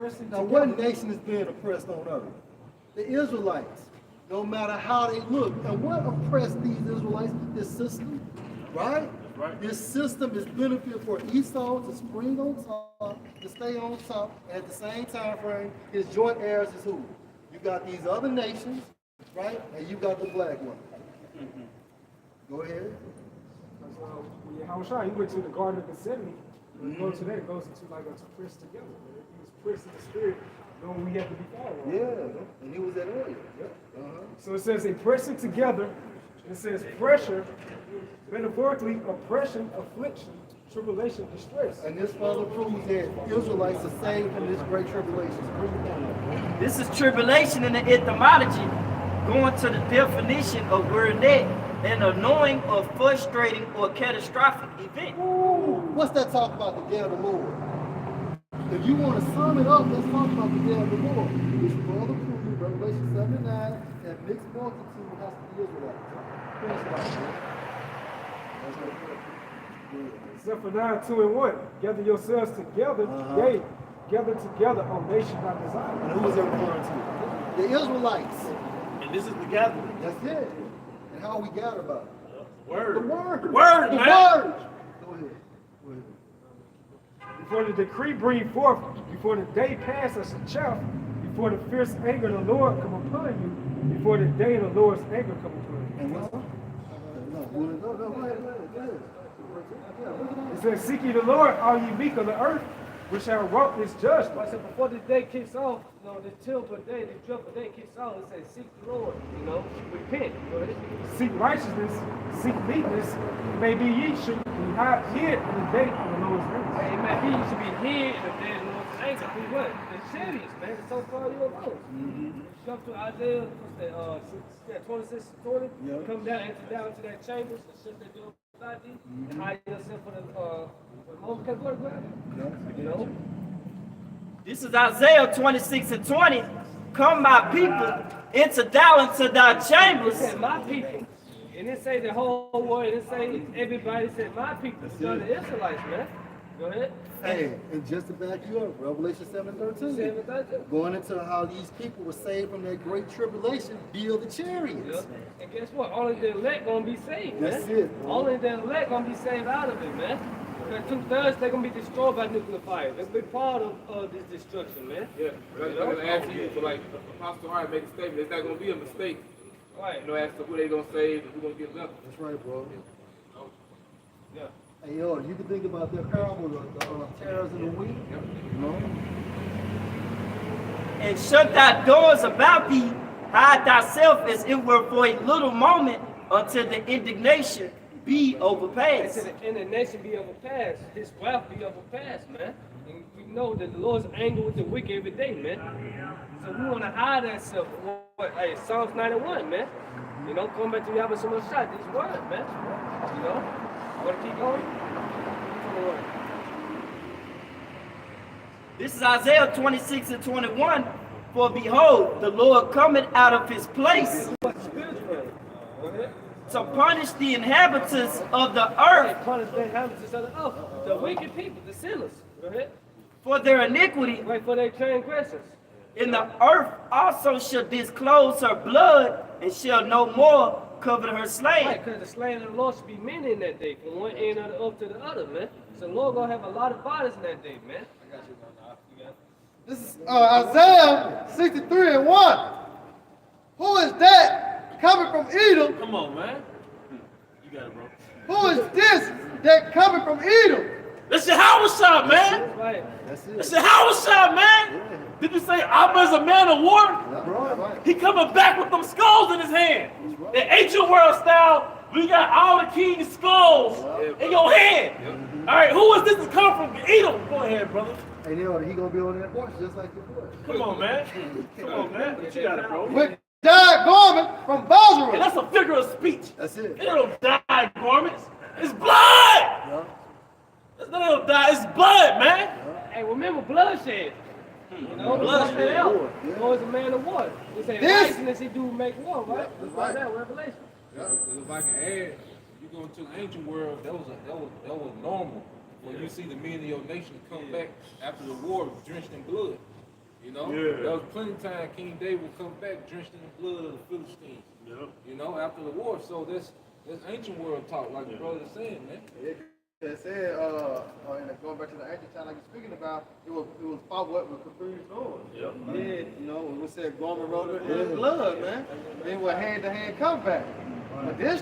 Now, what nation is being oppressed on earth? The Israelites, no matter how they look. And what oppressed these Israelites? This system, right? Right. This system is benefit for Esau to spring on top, to stay on top, and at the same time frame, his joint heirs is who? You got these other nations, right? And you got the black one. Go ahead. When Yahushua, he went to the Garden of Gethsemane. When he goes to that, it goes into like to press together. Man. He was pressed in the spirit, knowing we had to be followed. Yeah, and he was at earlier. Yeah. So it says they pressing together. It says pressure, metaphorically, oppression, affliction, tribulation, distress. And this further proves that Israelites are saved from this great tribulation. This is tribulation in the etymology, going to the definition of word net, an annoying or frustrating or catastrophic event. Ooh, what's that talk about the day of the Lord? If you want to sum it up, let's talk about the day of the Lord. Which further proves Revelation 7:9 that mixed multitude has to be Israelites. Except for 9, 2, and 1. Gather yourselves together, yea, gather together, O nation I desire. And who was it referring to? The Israelites. And this is the gathering. That's it. And how we gather about it? Word. The word. Word, the man. word. Go ahead. Go ahead. Before the decree bring forth, before the day pass as a chaff, before the fierce anger of the Lord come upon you, before the day of the Lord's anger come upon you. And what's no, go ahead. It says, seek ye the Lord, all ye meek of the earth, which shall wrought his judgment. I said before this day kicks off, this terrible day, this dreadful day kicks off, it says seek the Lord, repent. Go ahead. Seek righteousness, seek meekness, maybe ye should be hid in the day of the Lord's anger. Hey, man, he used to be hid in the day of the Lord's anger. He what? The chariots, man. It's so far you know. Come to Isaiah, what's that, 26, 20, come down, enter down to that chamber, and shut that door beside thee, and hide yourself for the moment. Can go to This is Isaiah 26 and 20. Come, my people, enter thou into thy It chambers. said my people. And it say the whole world, it say everybody, it said my people. It's not the Israelites, man. Go ahead. Hey, and just to back you up, Revelation 7:13. 7:13. Going into how these people were saved from that great tribulation, build the chariots. Yep. And guess what? Only the elect gonna be saved, man. That's it, bro. Only the elect gonna be saved out of it, man. Because 2/3 they're gonna be destroyed by nuclear fire. They're gonna be part of this destruction, man. Yeah, I'm gonna ask you, so like Apostle Hart made a statement, it's not gonna be a mistake. Right. As to who they gonna save and who gonna get left. That's right, bro. Yeah. Hey, yo, you can think about that parable of the tares and the wheat. You know? And shut thy doors about thee, hide thyself as it were for a little moment until the indignation be They overpassed. said the indignation be overpassed, his wrath be overpassed, man. And we know that the Lord's angry with the wicked every day, man. So we want to hide ourselves. Hey, Psalms 91, man. Come back to Yahweh so much shot. This word, man. Want to keep going? This is Isaiah 26 and 21. For behold, the Lord cometh out of his place What's spiritual? Go ahead. to punish the inhabitants of the earth Punish the inhabitants of the earth. The wicked people, the sinners. Go ahead. for their iniquity. Wait for their transgressions. And the earth also shall disclose her blood, and shall no more cover her slain. Right, because the slain of the Lord should be many in that day, from one end of the earth to the other, man. So the Lord gonna have a lot of bodies in that day, man. I got you, man. You got it. This is Isaiah 63 and 1. Who is that coming from Edom? Come on, man. You got it, bro. Who is this that coming from Edom? That's your house shot, man. Right. That's it. That's your house shot, man. Did you say Abba's a man of war? That's right. He coming back with them skulls in his hand. The ancient world style, we got all the king's skulls in your hand. All right, who is this that's coming from Edom? Go ahead, brother. Hey, you know, he gonna be on that horse just like your boy. Come on, man. Come on, man. You got it, bro. With dyed garment from Bozrah. And that's a figure of speech. That's it. They don't dye garments. It's blood. Yeah. It's not little dye. It's blood, man. Hey, remember bloodshed. Bloodshed out. Yeah. Lord's a man of war. He said, This- righteousness he do make war, right? That's right there, Revelation. Because if I can add, you go into the ancient world, that was normal. When you see the men of your nation come back after the war drenched in blood. know, Yeah. there was plenty of time King David would come back drenched in the blood of the Philistines. Yep. You know, after the war. So that's ancient world talk, like the brother is saying, man. It said, going back to the ancient time like you're speaking about, it was fought what with confused doors. Yep. Yeah, you know, when we said Gorman wrote it in blood, man. Then with hand-to-hand combat. But this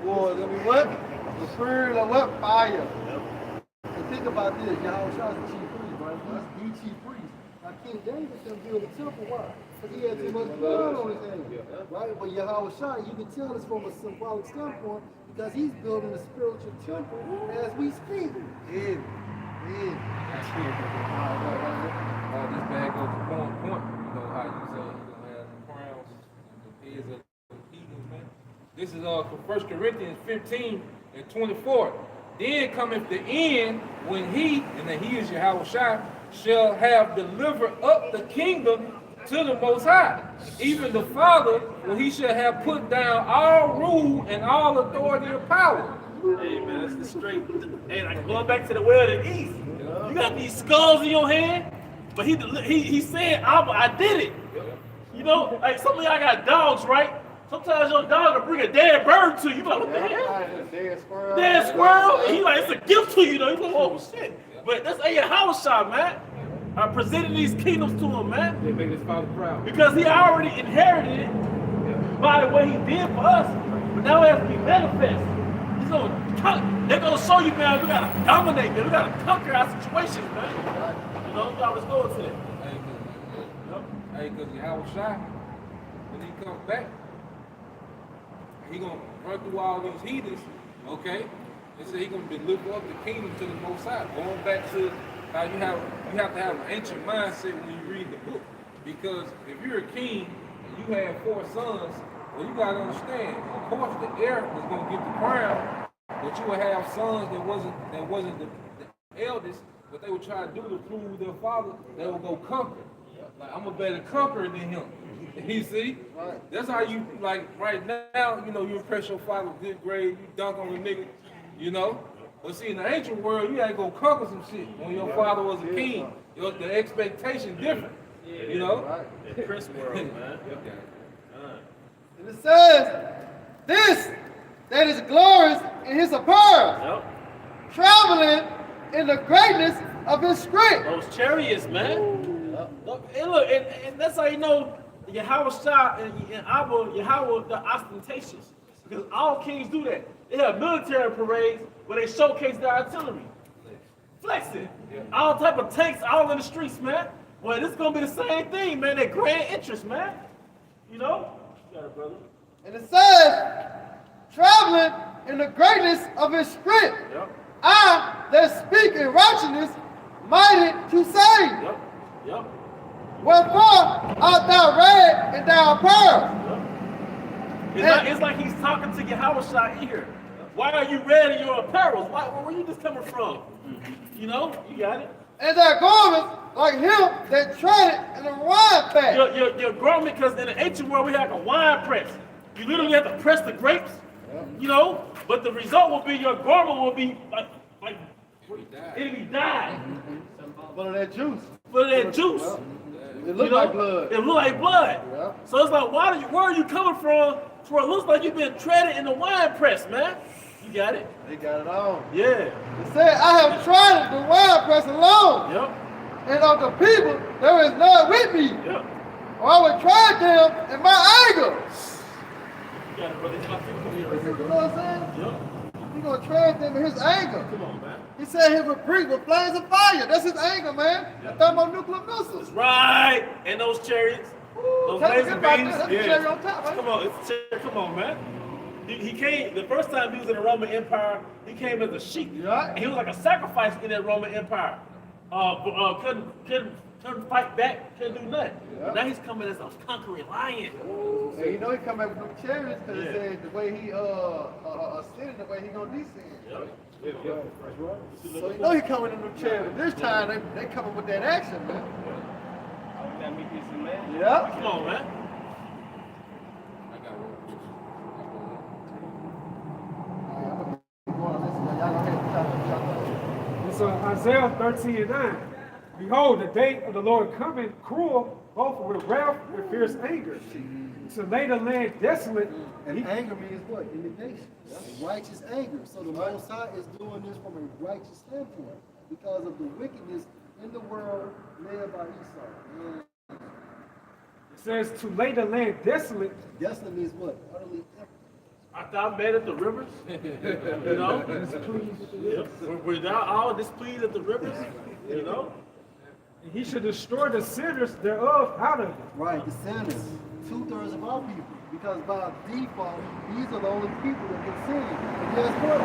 war is gonna be what? The spirit of what? Fire. And think about this, Yahweh Shah is the chief priest, right? He's the chief priest. Now King David couldn't build a temple, why? Because he had too much blood on his hands, right? But Yahweh Shah, you can tell this from a symbolic standpoint, because he's building a spiritual temple as we speak. Yeah. This bag goes to point. You know how you say you're gonna have the crowns and the heads of the heathens, man. This is from 1 Corinthians 15 and 24. Then cometh the end when he, and then he is Yahweh Shai, shall have delivered up the kingdom to the Most High, even the Father, when he shall have put down all rule and all authority and power. Hey man, that's the straight. Hey, like going back to the well of the east. You got these skulls in your hand, but he said, I did it. You know, like some of y'all got dogs, right? Sometimes your dog will bring a dead bird to you. You like, what the hell? Dead squirrel. Dead squirrel? And he like, it's a gift to you, though. You like, oh shit. But that's Yahweh Shah, man. I presented these kingdoms to him, man. They make his father proud. Because he already inherited it by what he did for us. But now it has to be manifest. They're gonna show you, man, we gotta dominate, man. We gotta conquer our situations, man. You know, you always go to that. Hey, because Yahweh Shai, when he comes back, he gonna run through all these heathens, okay? And so he gonna deliver up the kingdom to the Most High. Going back to how you have to have an ancient mindset when you read the book. Because if you're a king and you have 4 sons, well, you gotta understand, of course the heir was gonna get the crown, but you would have sons that wasn't the eldest, but they would try to do to prove their father, they would go conquer. Like, I'm a better conqueror than him. You see? Right. That's how you, like, right now, you know, you impress your father with good grade, you dunk on the nigga, you know? But see, in the ancient world, you had to go conquer some shit when your father was a king. The expectation different, you know? Right. The Chris world, man. And it says, this that is glorious in his apparel, traveling in the greatness of his strength. Those chariots, man. Look, and that's how you know Yahweh Shah and Abba, Yahweh, the ostentatious. Because all kings do that. They have military parades where they showcase their artillery. Flexing. All type of tanks all in the streets, man. Well, this is going to be the same thing, man. That grand interest, man. You know? You got it, brother. And it says, traveling in the greatness of his strength. I that speak in righteousness, mighty to save. Wherefore art thou red and thou pearl? It's like he's talking to Yahweh Shah here. Why are you red in your apparel? Where you just coming from? You know, you got it. And thy garments like him that treaded in a wine press. Your garment, because in the ancient world we had a wine press. You literally have to press the grapes, you know, but the result will be your garment will be like it'll be dyed. Full of that juice. Full of that juice. It look like blood. It look like blood. So it's like, where are you coming from? Where it looks like you've been treaded in the wine press, man. You got it? They got it on. Yeah. It said, I have tried the wine press alone. And of the people, there is none with me. Or I would try them in my anger. You got it, brother. You know what I'm saying? He's going to trade them in his anger. Come on, man. He said he would breathe with flames of fire. That's his anger, man. The thermonuclear missiles. Right. And those chariots. Those laser beams. That's the cherry on top, right? Come on, it's a cherry. Come on, man. He came, the first time he was in the Roman Empire, he came as a sheep. And he was like a sacrifice in that Roman Empire. Couldn't fight back, couldn't do nothing. But now he's coming as a conquering lion. And you know he come back with them chariots because it said the way he ascended, the way he gonna descend. So you know he coming in them chariots. This time they coming with that action, man. Yeah. Come on, man. It's Isaiah 13:9. Behold, the day of the Lord coming, cruel, both with wrath and fierce anger, to lay the land desolate. And anger means what? Indignation. Righteous anger. So the Most High is doing this from a righteous standpoint because of the wickedness in the world led by Esau. It says to lay the land desolate. Desolate means what? Utterly empty. I thought mad at the rivers, you know? Without all displeased at the rivers, you know? And he should destroy the sinners thereof out of it. Right, the sinners. 2/3 of our people. Because by default, these are the only people that can sin. And guess what? The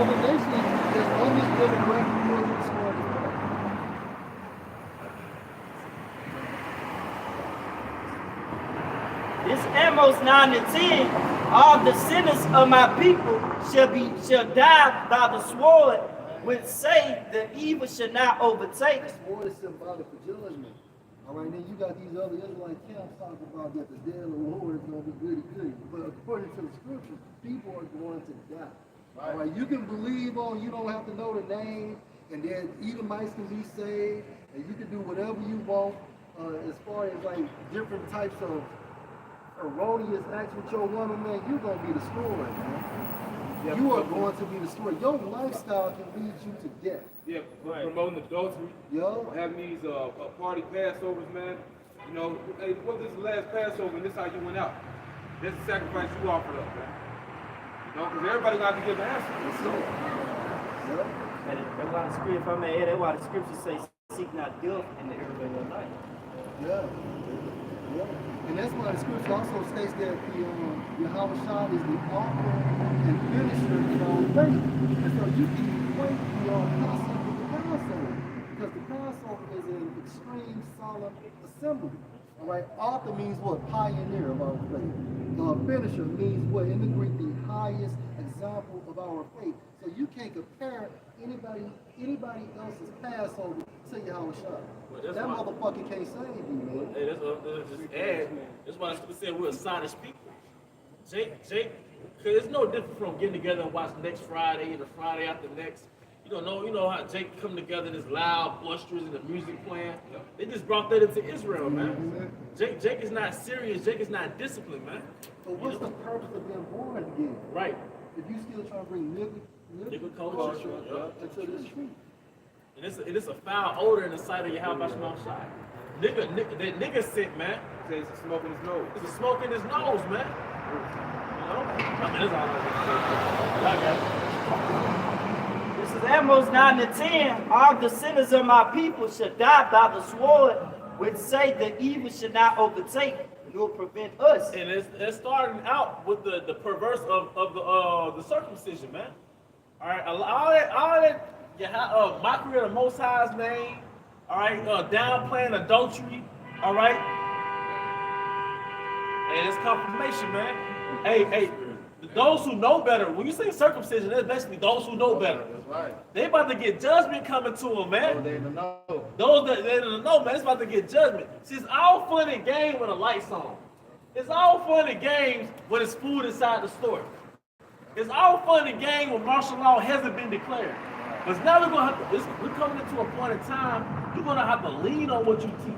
other nations, there's only living record for the destroyed. This Amos 9 and 10, all the sinners of my people shall die by the sword, which say the evil shall not overtake. Sword is symbolic for judgment. All right, then you got these other Israelite camps talking about that the day of the Lord is going to be goody. But according to the scriptures, people are going to die. All right, you can believe on, you don't have to know the name, and then Edomites can be saved, and you can do whatever you want as far as like different types of erroneous acts with your woman, man, you're going to be destroyed, man. You are going to be destroyed. Your lifestyle can lead you to death. Yeah, promoting adultery, Yo, having these party Passovers, man. You know, hey, what is the last Passover and this how you went out? This is the sacrifice you offered up, man. You know, because everybody got to give an answer. that's it. Yeah. And that's why the scripture, if I may add, that's why the scripture says, seek not death in the area of your life. Yeah. And that's why the scripture also states that the Yahweh Shah is the author and finisher in our faith. And so you can equate the Passover with the Passover. Because the Passover is an extreme solemn assembly. All right, author means what? Pioneer of our faith. Finisher means what? In the Greek, the highest example of our faith. So you can't compare anybody else's Passover to Yahweh Shah. that's That why- motherfucker can't save you, man. Hey, that's just add. That's why I said we're astonished people. Jake, cause it's no different from getting together and watch next Friday and the Friday after next. You know how Jake come together, this loud, boisterous, and the music playing. They just brought that into Israel, man. Jake is not serious. Jake is not disciplined, man. So what's the purpose of being born again? Right. If you still trying to bring Nigga culture, into this truth. And it's a foul odor in the sight of Yahweh Shai. That nigga sick, man. Says it's smoking his nose. It's a smoke in his nose, man. You know? I mean, that's all I got. This is Amos 9 and 10. All the sinners of my people shall die by the sword, which say the evil shall not overtake nor prevent us. And it's starting out with the perverse of the circumcision, man. All right, all that mockery of the Most High's name. All right, downplaying adultery. All right, and it's confirmation, man. Hey, those who know better. When you say circumcision, that's basically those who know better. That's right. They about to get judgment coming to them, man. They don't know. Those that they don't know, man, it's about to get judgment. See, it's all fun and game with a lights on. It's all fun and games when it's food inside the store. It's all fun and game when martial law hasn't been declared. But now we're coming into a point in time, you're gonna have to lean on what you teach.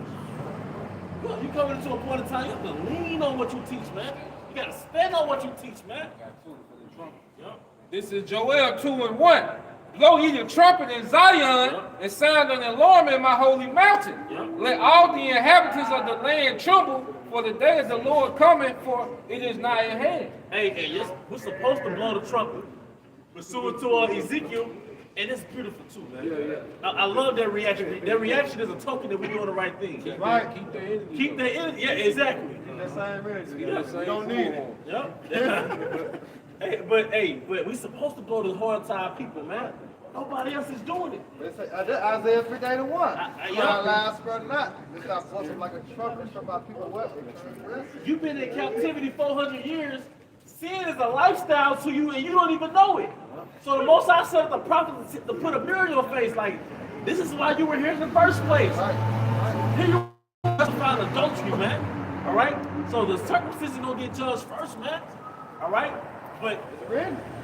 You're coming into a point in time, you have to lean on what you teach, man. You gotta stand on what you teach, man. Yep. This is Joel 2:1. Blow ye the trumpet in Zion and sound an alarm in my holy mountain. Let all the inhabitants of the land tremble, for the day of the Lord coming, for it is nigh at hand. Hey, yes, we're supposed to blow the trumpet, pursuant to Ezekiel, and it's beautiful too, man. I love that reaction. That reaction is a token that we're doing the right thing. Right. Keep the energy. Keep the energy. Yeah, exactly. That same energy. Yeah. You don't need it. Yep. But we supposed to blow the horn to our people, man. Nobody else is doing it. They say, Isaiah 3:1. Yeah. Cry loud, spare not. They start blowing like a trumpet, show my people what? You've been in captivity 400 years. Sin is a lifestyle to you, and you don't even know it. So the Most High said the prophet to put a mirror in your face, like, this is why you were here in the first place. Here you are to find adultery, man. All right? So the circumcision gonna get judged first, man. All right? But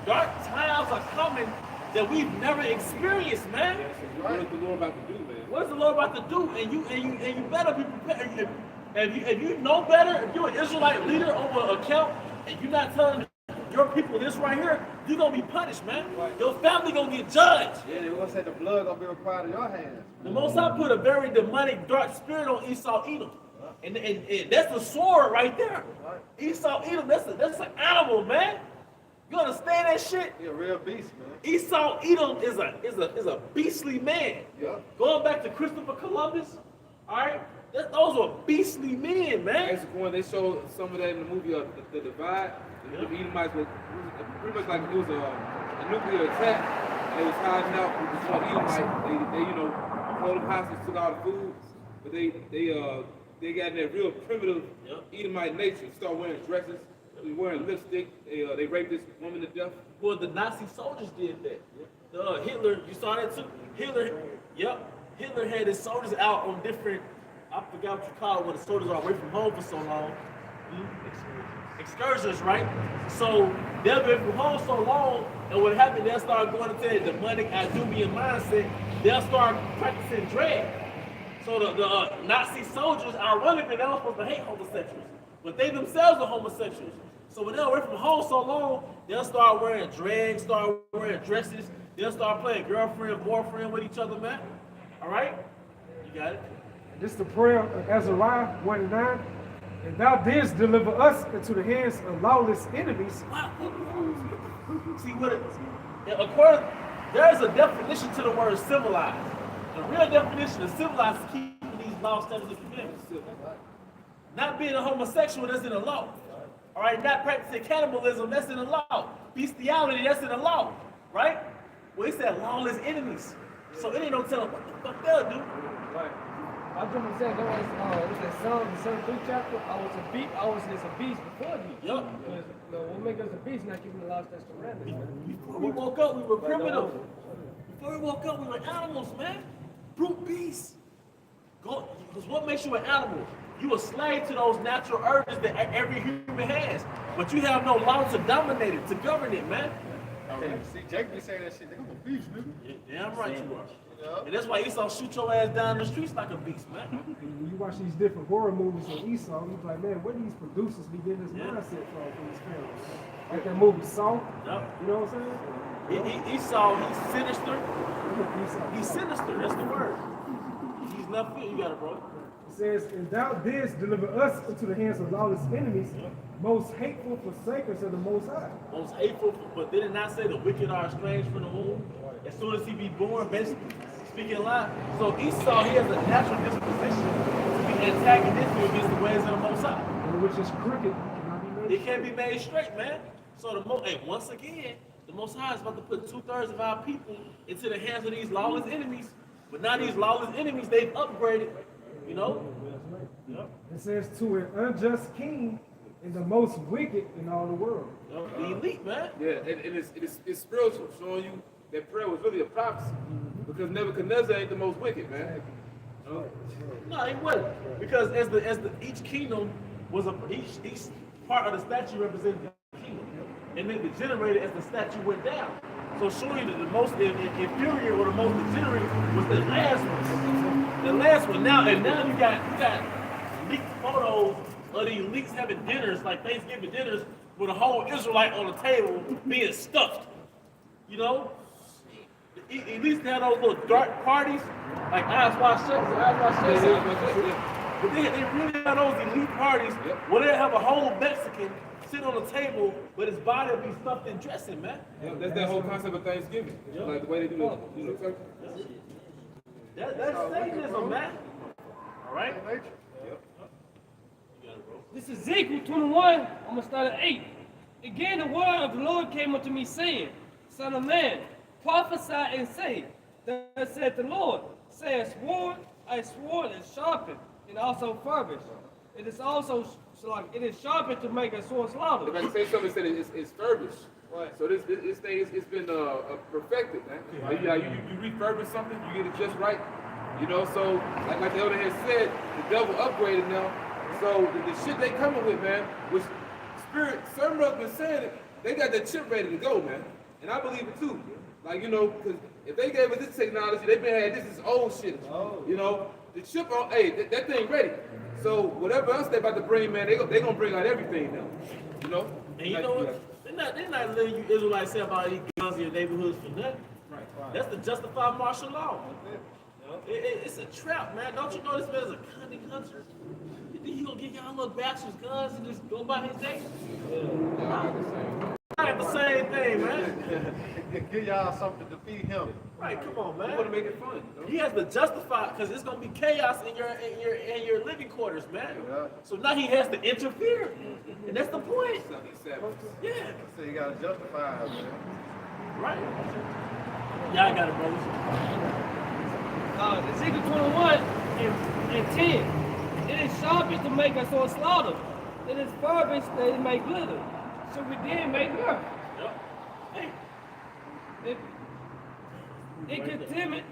dark times are coming that we've never experienced, man. What is the Lord about to do, man? what is the Lord about to do? And you better be prepared. If you know better, if you're an Israelite leader over an account, and you're not telling your people this right here, you're gonna be punished, man. Your family gonna get judged. Yeah, they gonna say the blood gonna be required in your hands. The Most High put a very demonic, dark spirit on Esau Edom. And that's the sword right there. Esau Edom, that's an animal, man. You understand that shit? He a real beast, man. Esau Edom is a beastly man. Yeah. Going back to Christopher Columbus, all right, those were beastly men, man. Actually, when they showed some of that in the movie, the Divide, the Edomites was pretty much like it was a nuclear attack, and they was hiding out with this one Edomite. They held them hostage, took all the food, but they got in that real primitive Edomite nature. Started wearing dresses, wearing lipstick. They raped this woman to death. Well, the Nazi soldiers did that. Hitler, you saw that too? Hitler had his soldiers out on different, I forgot what you call it, when the soldiers are away from home for so long. Excursions, right? So they'll be from home so long, and what happened, they'll start going into that demonic Idumean mindset. They'll start practicing drag. So the Nazi soldiers, ironically, they were supposed to hate homosexuals, but they themselves are homosexuals. So when they're away from home so long, they'll start wearing drag, start wearing dresses. They'll start playing girlfriend, boyfriend with each other, man. All right? You got it? This is the prayer of Azariah 1:9. And thou didst deliver us into the hands of lawless enemies. See what it is? According, there is a definition to the word civilized. The real definition of civilized is keeping these laws, statutes, and commandments. Not being a homosexual, that's in the law. All right, not practicing cannibalism, that's in the law. Bestiality, that's in the law. Right? Well, he said lawless enemies. So it ain't no telling what the fuck they'll do. Right. I was gonna say that was that Psalm 73 chapter. I was just a beast before thee. Yup. What make us a beast? Not keeping the laws, statutes, and commandments. Before we woke up, we were primitive. Before we woke up, we were animals, man. Brute beasts. Because what makes you an animal? You a slave to those natural urges that every human has. But you have no law to dominate it, to govern it, man. See, Jake be saying that shit. They gonna beast, nigga. Yeah, damn right you are. And that's why Esau shoot your ass down the streets like a beast, man. When you watch these different horror movies on Esau, you be like, man, where these producers be getting this mindset from these films? Like that movie Saw. Yep. You know what I'm saying? Esau, he's sinister. Esau. He's sinister, that's the word. He's left field, you got it, bro. It says, and thou didst deliver us into the hands of lawless enemies, most hateful forsakers of the Most High. Most hateful, but did it not say the wicked are estranged from the womb? As soon as he be born, basically speaking lie. So Esau, he has a natural disposition to be antagonistic against the ways of the Most High. And which is crooked, cannot be made It can't be made straight, man. So once again, the Most High is about to put 2/3 of our people into the hands of these lawless enemies. But now these lawless enemies, they've upgraded, you know? Yep. It says to an unjust king and the most wicked in all the world. The elite, man. Yeah, and it's spiritual, showing you that prayer was really a prophecy. Because Nebuchadnezzar ain't the most wicked, man. No, it wasn't. Because each kingdom was each part of the statue represented the kingdom. And then degenerated as the statue went down. So showing that the most inferior or the most degenerate was the last one. The last one. Now you got leaked photos of the elites having dinners, like Thanksgiving dinners, with a whole Israelite on the table being stuffed. You know? The elites had those little dark parties, like eyes wide shut. But they really have those elite parties where they have a whole Mexican sit on the table, but his body will be stuffed in dressing, man. Yeah, that's that whole concept of Thanksgiving. Like the way they do the turkey. That's Satanism, man. All right? This is Ezekiel 21. I'm going to start at 8. Again, the word of the Lord came unto me, saying, Son of man, prophesy and say, Thus said the Lord, say a sword is sharpened and also furbished. It is also it is sharpened to make a sword slaughter. If I can say something, said it's furbished. Right. So this thing it's been perfected, man. Like, you refurbish something, you get it just right. You know, so like the elder had said, the devil upgraded now. So the shit they coming with, man, which Spirit, some brothers been saying it, they got that chip ready to go, man. And I believe it too. Like, you know, because if they gave us this technology, they been had this is old shit. You know, the chip on, hey, that thing ready. So whatever else they about to bring, man, they gonna bring out everything now. You know? And you know what? They're not letting you Israelites say about these guns in your neighborhoods for nothing. Right. That's the justified martial law. It's a trap, man. Don't you know this man's a cunning hunter? You think he gonna get y'all little bastards guns and just go by his day? Not the same thing, man. Give y'all something to feed him. Right, come on, man. You want to make it fun. You know? He has to justify because it's gonna be chaos in your living quarters, man. Yeah. So now he has to interfere, and that's the point. So he's savage. Yeah, So you gotta justify it, man. right. Y'all got it, brothers. Ezekiel 21 and 10. It is sharpest to make us or slaughter. It is farthest that it may glitter. So we did make her. Yep. Hey. It could timid.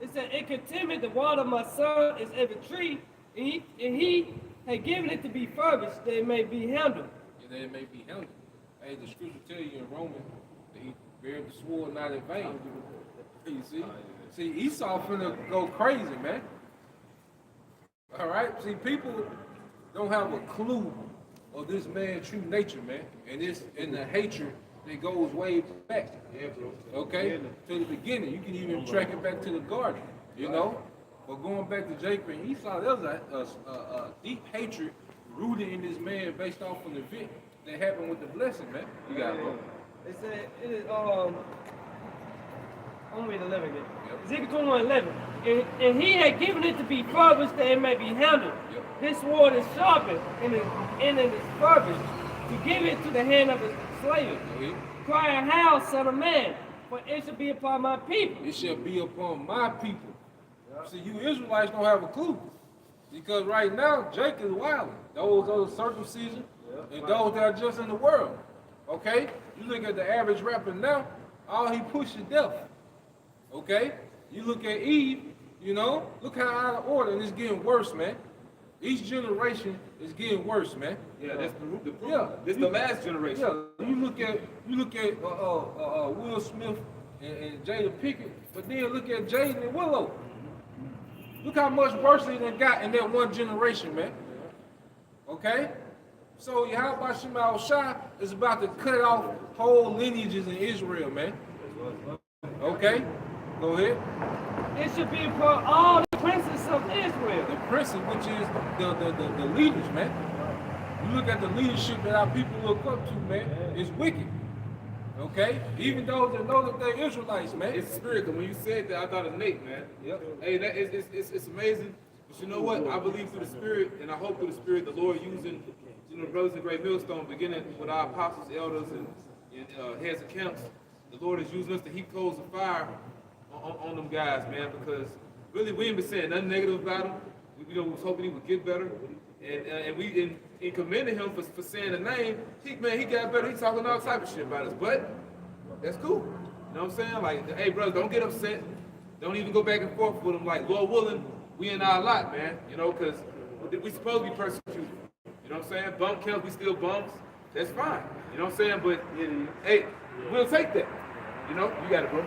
It said, it could timid the water of my son is every tree, and he had given it to be furbished that it may be handled. And that it may be handled. Hey, the scripture tell you in Romans that he bear the sword not in vain. You see? See, Esau finna go crazy, man. All right? See, people don't have a clue of this man's true nature, man. And the hatred that goes way back. Okay? To the beginning. You can even track it back to the garden, you know? But going back to Jacob and Esau, there was a deep hatred rooted in this man based off of the event that happened with the blessing, man. You got it, bro. It said, it is, I'm reading 11 again. Yep. Ezekiel 21:11. And he had given it to be furbished that it may be handled. Yep. This sword is sharpened and it is furbished to give it to the hand of the slayer. Go ahead. Crying, how, son of man? For it shall be upon my people. It shall be upon my people. See, you Israelites don't have a clue. Because right now, Jacob is wilding. Those are the circumcision and those that are just in the world. Okay? You look at the average rapper now, all he pushes is death. Okay? You look at Eve, you know, look how out of order, and it's getting worse, man. Each generation is getting worse, man. Yeah, that's the proof. Yeah. This the last generation. Yeah, you look at Will Smith and Jada Pinkett, but then look at Jaden and Willow. Look how much worse they done got in that one generation, man. Okay? So Yahweh Shema Shai is about to cut off whole lineages in Israel, man. Okay? Go ahead. It should be upon all the princes of Israel. The princes, which is the leaders, man. You look at the leadership that our people look up to, man, it's wicked. Okay? Even those that know that they're Israelites, man. It's spirit. 'Cause when you said that, I thought of Nate, man. Yep. Hey, it's amazing. But you know what? I believe through the Spirit, and I hope through the Spirit, the Lord using, you know, brothers in Great Millstone, beginning with our apostles, elders, and heads of camps. The Lord is using us to heap coals of fire on them guys, man. Because really, we ain't been saying nothing negative about him. We was hoping he would get better, and we in commending him for saying the name. He got better. He talking all type of shit about us, but that's cool. You know what I'm saying? Like, hey, brothers, don't get upset. Don't even go back and forth with him. Like, Lord willing, we in our lot, man. You know, because we supposed to be persecuted. You know what I'm saying? Bump kills, we still bumps. That's fine. You know what I'm saying? But, hey, we'll take that. You know? You got it, bro.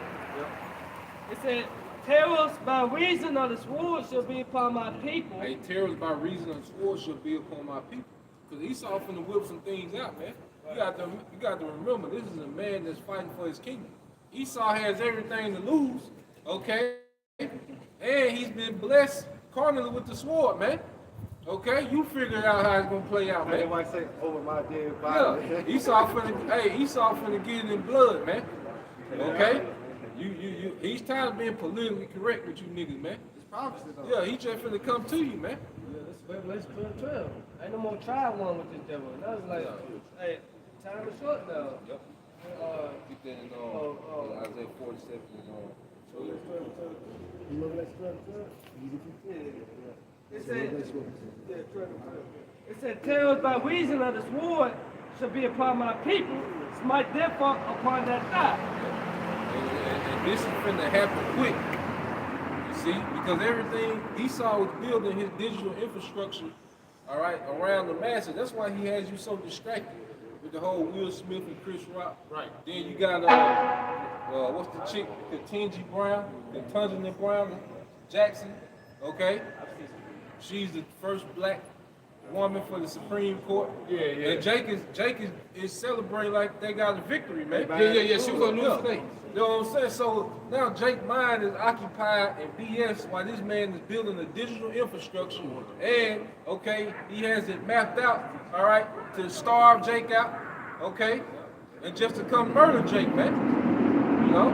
It said, terrors by reason of the sword shall be upon my people. Hey, terrors by reason of the sword shall be upon my people. Because Esau finna whip some things out, man. You got to remember, this is a man that's fighting for his kingdom. Esau has everything to lose, okay? And he's been blessed carnally with the sword, man. Okay? You figure out how it's gonna play out, man. They might say, over my dead body. Yeah, Esau finna get it in blood, man. Okay? He's tired of being politically correct with you niggas, man. It's prophecy, though. Yeah, he just finna come to you, man. Revelation 12. Ain't no more try one with this devil. That was like, hey, time is short now. Yep. Get that in Isaiah 47 and It said, terrors by reason of the sword shall be upon my people, smite therefore upon that die. And this is finna happen quick. You see? Because everything Esau was building his digital infrastructure, all right, around the masses. That's why he has you so distracted. with the whole Will Smith and Chris Rock. Right. Then you got what's the chick, Ketanji Brown Jackson. Okay. She's the first black woman for the Supreme Court. Yeah. And Jake is celebrating like they got a victory, man. Yeah. She was on news today. You know what I'm saying? So now Jake's mind is occupied in BS while this man is building a digital infrastructure. And, okay, he has it mapped out, all right, to starve Jake out, okay, and just to come murder Jake, man. You know?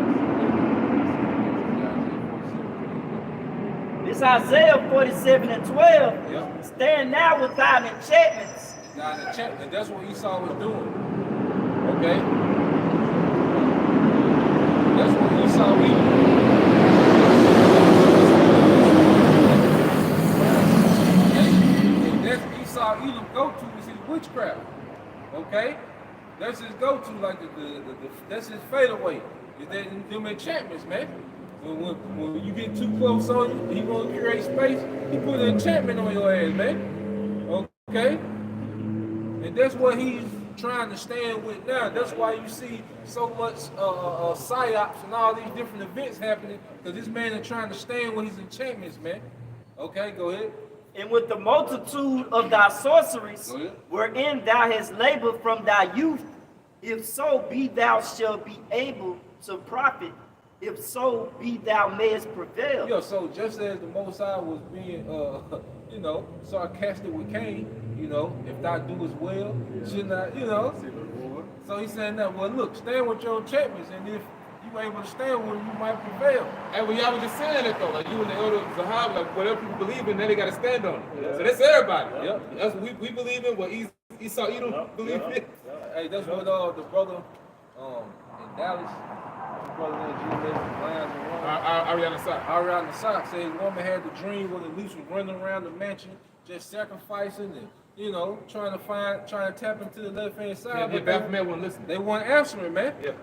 This Isaiah 47:12. Yep. Stand now without enchantments. Got an enchantment. That's what Esau was doing. Okay? That's what Esau was doing. And that's Esau Edom go-to is his witchcraft. Okay? That's his go-to, like that's his fadeaway. Is that them enchantments, man. When you get too close on you, he want to create space, he put an enchantment on your ass, man. Okay? And that's what he's trying to stand with now. That's why you see so much psyops and all these different events happening, because this man is trying to stand with his enchantments, man. Okay, go ahead. And with the multitude of thy sorceries, wherein thou hast labored from thy youth, if so be thou shalt be able to profit, if so be thou mayest prevail. Yeah, so just as the Most High was being, sarcastic with Cain, if thou doest well, should not, So he's saying that, well, look, stand with your enchantments, and if you able to stand with them, you might prevail. And when y'all was just saying that though, like you and the elder Zahab, like whatever people believe in, then they gotta stand on it. Yeah. So that's everybody. Yep. That's what we believe in, what Esau Edom believe in. Hey, that's what the brother in Dallas, his brother named Ariana Sack. Ariana Sack said his woman had the dream where the least was running around the mansion, just sacrificing and trying to tap into the left hand side. Yeah, but Baphomet wouldn't listen. They weren't answering, man. Yeah.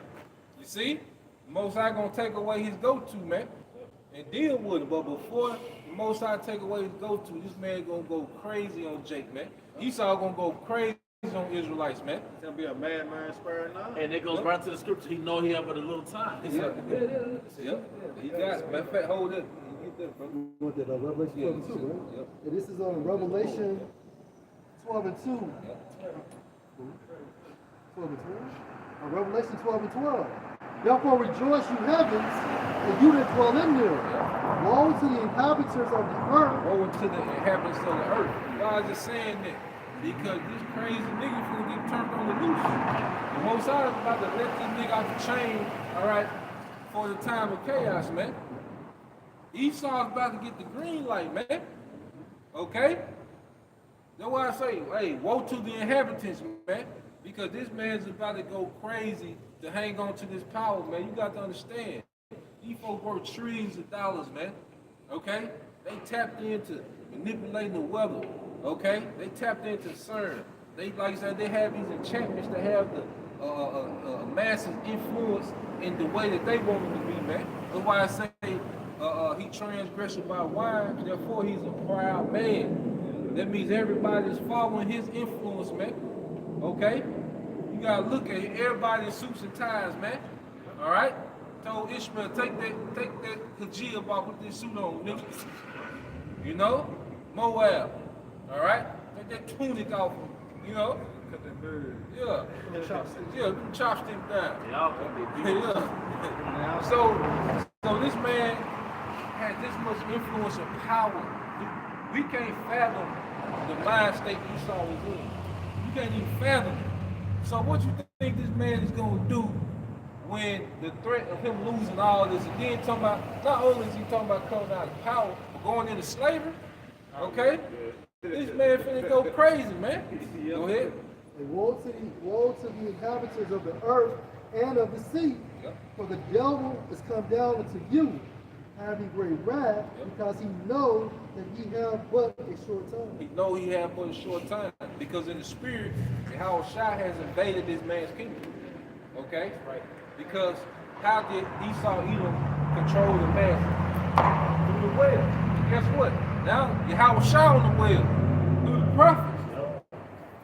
You see? Most High gonna take away his go-to, man, and deal with it. But before the Most High take away his go-to, this man gonna go crazy on Jake, man. Esau gonna go crazy on Israelites, man. It's gonna be a madman sparing none. And it goes right to the scripture. He know he have but a little time. Yep. He got it. Matter of fact, hold it. Get that, bro. You want that Revelation 12 and 2, right? Yep. And this is on Revelation 12 and 2. 12 and 12? Revelation 12 and 12. Therefore rejoice, you heavens, and you that dwell in them. Woe to the inhabitants of the earth. Woe to the inhabitants of the earth. God is saying that because this crazy nigga finna get turned on the loose. The Most High is about to let this nigga off the chain, all right, for the time of chaos, man. Esau's about to get the green light, man. Okay? That's why I say, hey, woe to the inhabitants, man. Because this man's about to go crazy to hang on to this power, man. You got to understand. These folks worth trillions of dollars, man. Okay? They tapped into manipulating the weather. Okay? They tapped into CERN. They, like I said, they have these enchantments to have the massive influence in the way that they want them to be, man. That's why I say he transgressed by wine, therefore he's a proud man. That means everybody's following his influence, man. Okay? You gotta look at everybody in suits and ties, man. All right? Told Ishmael, take that hijab off with this suit on, nigga. Moab. All right? Take that tunic off, Cut that bird. Yeah. Them chopsticks down. Yeah. So this man had this much influence and power. We can't fathom the mind state Esau was in. You can't even fathom it. So what you think this man is gonna do when the threat of him losing all this, and then talking about, not only is he talking about coming out of power, but going into slavery, okay? This man finna go crazy, man. Go ahead. And woe to the inhabitants of the earth and of the sea, for the devil is come down unto you, having great wrath, because he knows that he have but a short time. He know he have but a short time, because in the spirit, Yahweh Shai has invaded this man's kingdom. Okay? Right. Because how did Esau Edom control the man? Through the well. And guess what? Now Yahweh Shai on the well, through the prophets.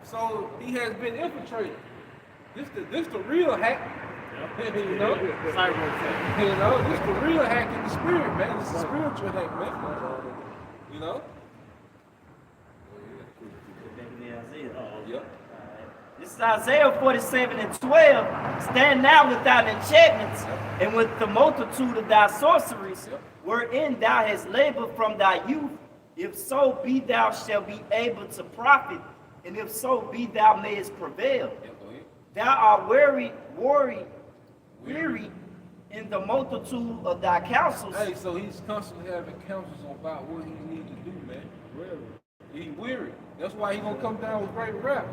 So he has been infiltrated. This the real hack. You know? Cyber attack. You know, this the real hack in the spirit, man. This is spiritual hack, man. You know? Yep. This is Isaiah 47:12. Stand now with thine enchantments and with the multitude of thy sorceries, wherein thou hast labored from thy youth. If so be thou shalt be able to profit, and if so be thou mayest prevail. Thou art weary in the multitude of thy counsels. Hey, so he's constantly having counsels about what he needs to do, man. He's weary. That's why he's gonna come down with great wrath.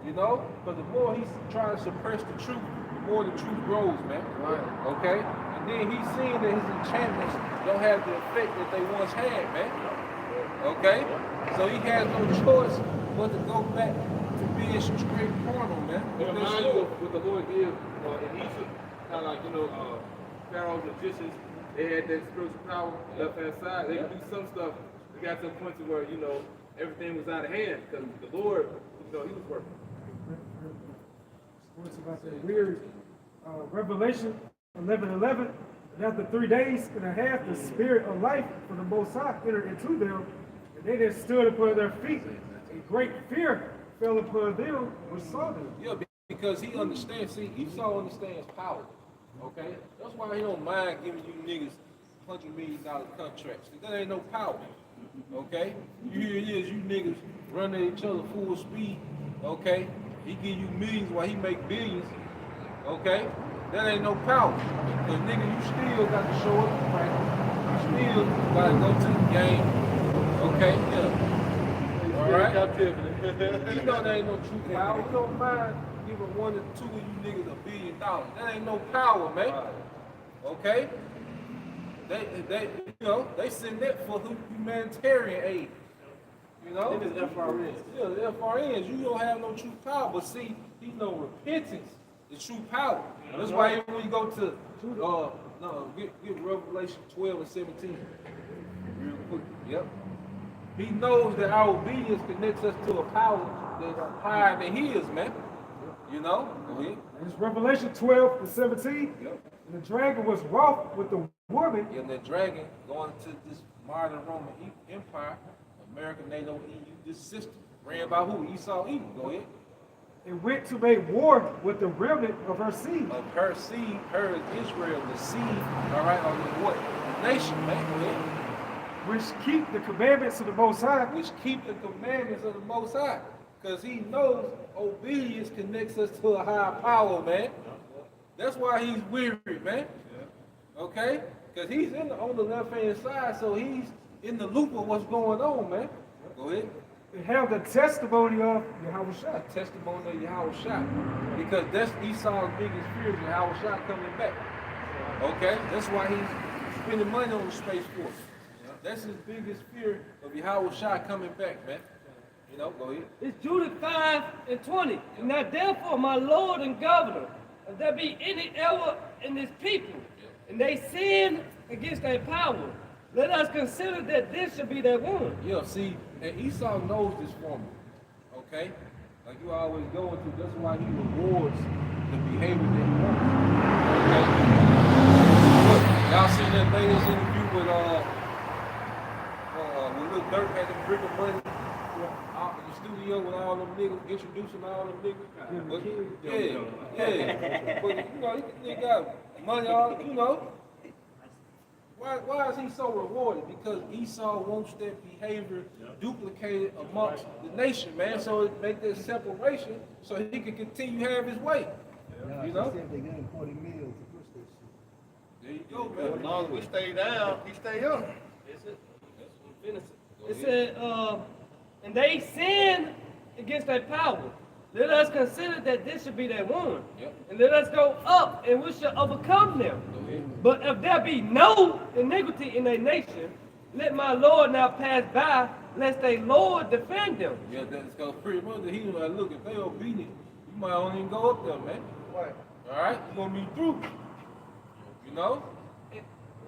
You know? Because the more he's trying to suppress the truth, the more the truth grows, man. Right. Okay? And then he's seeing that his enchantments don't have the effect that they once had, man. Okay? So he has no choice but to go back to being straight carnal, man. It reminds you of what the Lord did in Egypt. Kind of like, Pharaoh's magicians, they had that spiritual power left hand side. They could do some stuff. They got to a point to where, everything was out of hand because the Lord, he was working. What's about that weird Revelation 11:11. And after 3 days and a half, the spirit of life from the Most High entered into them, and they that stood upon their feet, and great fear fell upon them which saw them. Yeah, because he understands, Esau understands power. Okay? That's why he don't mind giving you niggas $100 million contracts. That ain't no power. Okay? Here it is, you niggas running at each other full speed. Okay? He give you millions while he make billions. Okay? That ain't no power. Because nigga, you still got to show up to practice. You still got to go to the game. Okay? Yeah. All right? You know that ain't no true power. You don't mind giving 1 or 2 of you niggas $1 billion. That ain't no power, man. Okay? They send that for humanitarian aid. You know? It is FRNs. Yeah, the FRNs. You don't have no true power. But see, he know repentance is true power. That's why even when you go to get Revelation 12:17 real quick. Yep. He knows that our obedience connects us to a power that's higher than his, man. You know? Go ahead. And it's Revelation 12:17. Yep. And the dragon was wroth with the woman. And the dragon going to this modern Roman Empire, American NATO EU, this system, ran by who? Esau Edom. Go ahead. And went to make war with the remnant of her seed. Of her seed, her is Israel, the seed, all right, of the what? Nation, man. Go ahead. Which keep the commandments of the Most High. Which keep the commandments of the Most High. Because he knows obedience connects us to a higher power, man. That's why he's weary, man. Okay? Because he's on the left-hand side, so he's in the loop of what's going on, man. Go ahead. And have the testimony of Yahweh Shai. Testimony of Yahweh Shai. Because that's Esau's biggest fear, is Yahweh Shai coming back. Okay? That's why he's spending money on the Space Force. That's his biggest fear of Yahweh Shai coming back, man. Go ahead. It's Judah 5:20. Now therefore, my Lord and Governor, if there be any error in this people, and they sin against their power, let us consider that this should be their one. Yeah, see, and Esau knows this formula, okay? Like you always go into, that's why he rewards the behavior that he wants, okay? Look, y'all seen that latest interview with Lil Durk had to bring the money out in the studio with all them niggas, introducing all them niggas. But, yeah. But, he got money, Why is he so rewarded? Because Esau wants that behavior duplicated amongst the nation, man. So it make that separation so he can continue to have his way. You know? They gave him 40 million to push that shit. There you go, man. As long as we stay down, he stay up. It said, and they sin against their power. Let us consider that this should be their one. Yep. And let us go up, and we shall overcome them. But if there be no iniquity in a nation, let my Lord now pass by, lest a Lord defend them. Yeah, that's because pretty much he was like, look, if they obedient, you might not even go up there, man. Right. All right? You're going to be through. You know?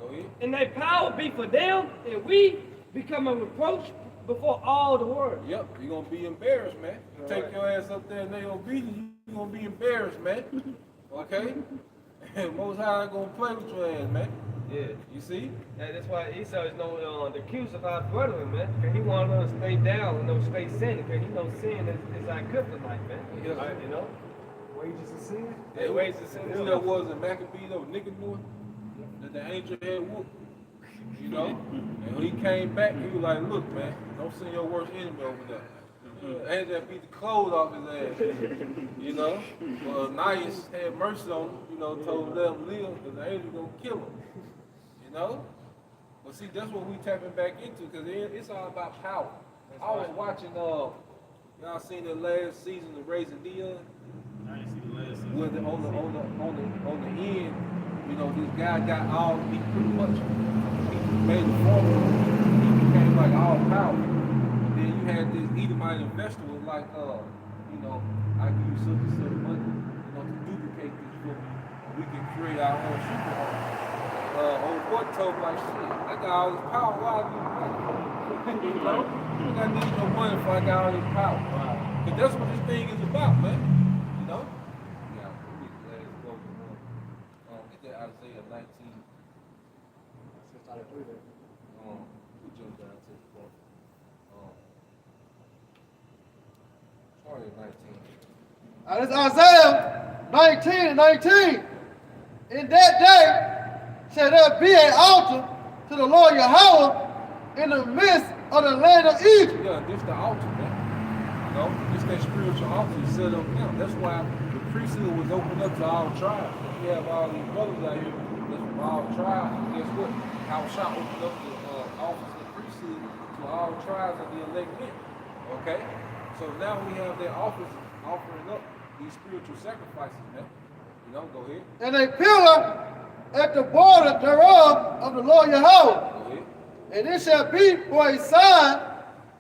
Go ahead. And their power be for them, and we become a reproach before all the world. Yep, you're gonna be embarrassed, man. You take your ass up there and they gonna beat you, you're gonna be embarrassed, man. Okay? And Most High ain't gonna play with your ass, man. Yeah. You see? That's why Esau is no the accuser of our brethren, man. Cause he want us to stay down and no stay sinning. Cause he knows sin is our kryptonite, man. Yeah. Right, you know? Wages of sin. Yeah, ways to sin. Who that was in Maccabees over Nicanor? That the angel had whooped. You know? And when he came back, he was like, look, man, don't send your worst enemy over there. Angel beat the clothes off his ass. You know? Well, Nias had mercy on him, you know, told him to let him live, because the angel gonna kill him. You know? But see, that's what we tapping back into, because it's all about power. I was watching, y'all seen the last season of Raising Dion? I ain't see the last season. Where on the end, you know, this guy got all, he pretty much, he made the formula, he became like all powerful. Then you had this Edomite investor was like, you know, I give you such and such money, you know, to duplicate this for me. We can create our own superhero. Old boy told me like, shit, I got all this power, why I need money? You know? I need no money if I got all this power. Because that's what this thing is about, man. You know? Yeah, we need the last closing one. Get that Isaiah 19. We jump down to the point. Sorry, 19. Now this Isaiah 19 and 19. In that day shall there be an altar to the Lord Yahweh in the midst of the land of Egypt. Yeah, this the altar, man. You know, this that spiritual altar is set up now. That's why the priesthood was opened up to all tribes. We have all these brothers out here that's from all tribes. And guess what? Yahushua opened up the office of the priesthood to all tribes of the elect men. Okay? So now we have that office offering up these spiritual sacrifices, man. You know, go ahead. And a pillar at the border thereof of the Lord Yahweh. Go ahead. And it shall be for a sign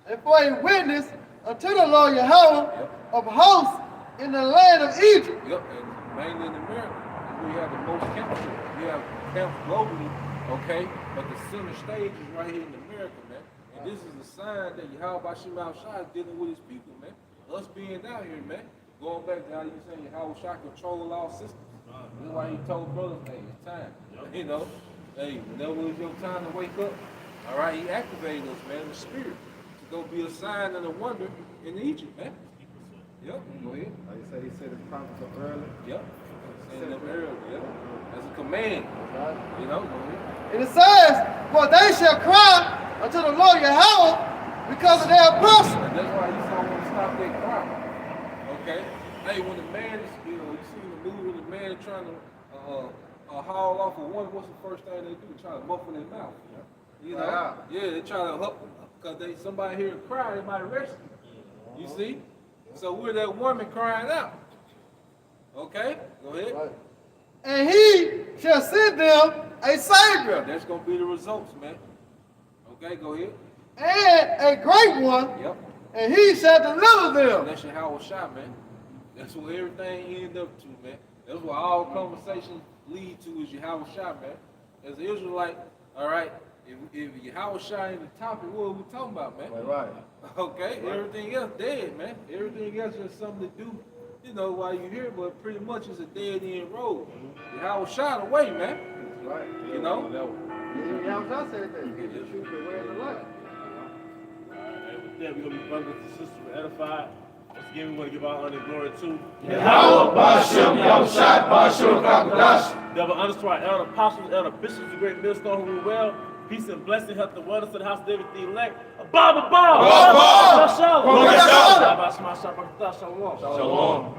and for a witness unto the Lord Yahweh of hosts in the land of Egypt. Yep, and mainly in America. We have the most camps here. We have camps globally, okay? But the center stage is right here in America, man. And this is a sign that Yahweh Shema Shai is dealing with his people, man. Us being out here, man. Going back to how you saying Yahweh Shai control all systems. That's why he told brothers, hey, it's time. You know, hey, whenever it's your time to wake up, all right, he activated us, man, in the spirit to go be a sign and a wonder in Egypt, man. Yep, go ahead. Like you said, he said the prophets are early. Yep. Send them early, yep. That's a command. You know, go ahead. And it says, for they shall cry unto the Lord Yahweh because of their oppression. And that's why you saw when to stop that cry. Okay? Hey, when the man is, you know, you see in the movie when the man trying to haul off a woman, what's the first thing they do? Try to muffle their mouth. You know? Yeah, they try to help because somebody hear a cry, they might arrest you. You see? So we're that woman crying out. Okay? Go ahead. Right. And he shall send them a Savior. That's going to be the results, man. Okay, go ahead. And a great one. Yep. And he shall deliver And them. that's your Howard Shot, man. That's what everything ends up to, man. That's what all conversations lead to is your Howard Shot, man. As an Israelite, all right, if your Howard Shot ain't the topic, what are we talking about, man? Right. Okay, everything else dead, man. Everything else is something to do, you know, while you're here, but pretty much it's a dead end road. Your Howard Shot away, man. Right. You know? Yahweh said that. Get the truth and wear the light. And with that, we're going to be brothers and sisters edified. Once again, we want to give our honor and glory to Yahweh Bashem Yahushai Bashem Kakadash. Devil honors to our elder apostles, elder bishops, the great millstone who rule well. Peace and blessing, health and wellness to the house of David the elect. Abba, Abba! Abba! Shalom! Shalom! Shalom! Shalom! Shalom.